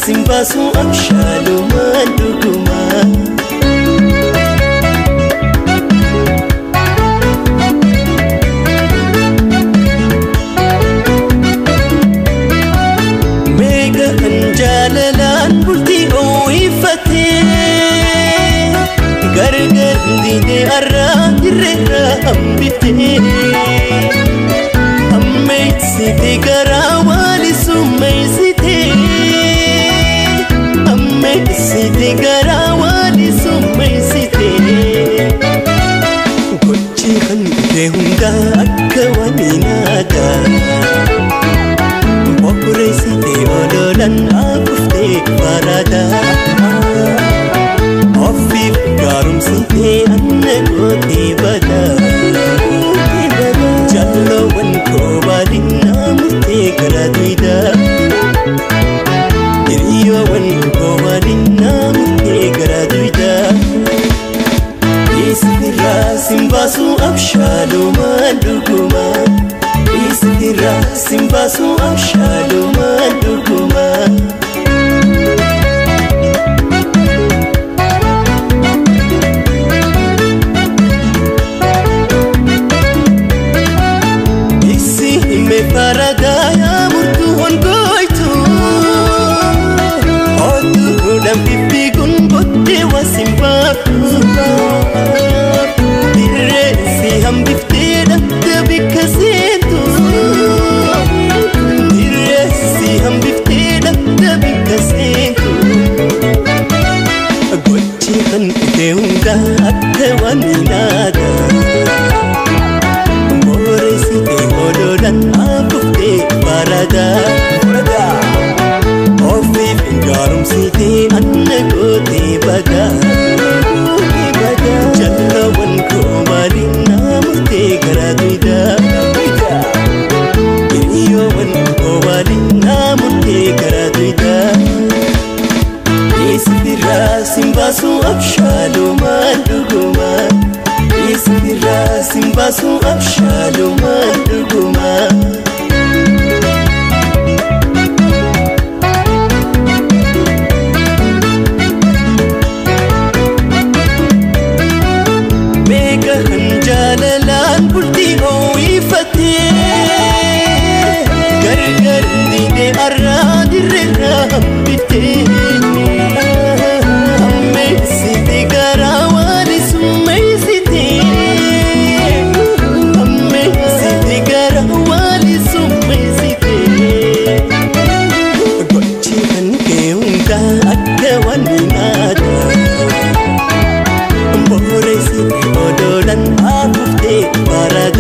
simbasu abshalu mandukuma mega anjalalan bulti oifate gargar dine arra dirra ambite amme siti garawali sumai siti amme siti garawali sumai siti gochi khande hunda akawani nada bokure siti ololan akufte farada Ofif garum siti anne goti bada Jallo wan ko balina murte graduida Diriyo wan ko balina murte graduida Isira simbasu abshalu mandukuma Isira simbasu abshalu mandukuma Paradaya murtu hongoitu Otu dam pipi gun botte wasimbaku Dirre si ham bifte dakta bikasentu Dirre si ham bifte dakta bikasentu Gochi kan keunga akawani nada More siti ololan akufte parada Ofif garum siti anne goti bada Jalla wan ko malina murte graduida Iriyo wan ko malina murte graduida Isira simbasu abshalu manduguma Isira simbasu abshalu manduguma Mega hanjalalan bulti oifate Gargar dine arra dirra ambite Amme siti garawali sumai siti Amme siti garawali sumai siti Gochi kan keunga akawani nada More siti ololan akufte parada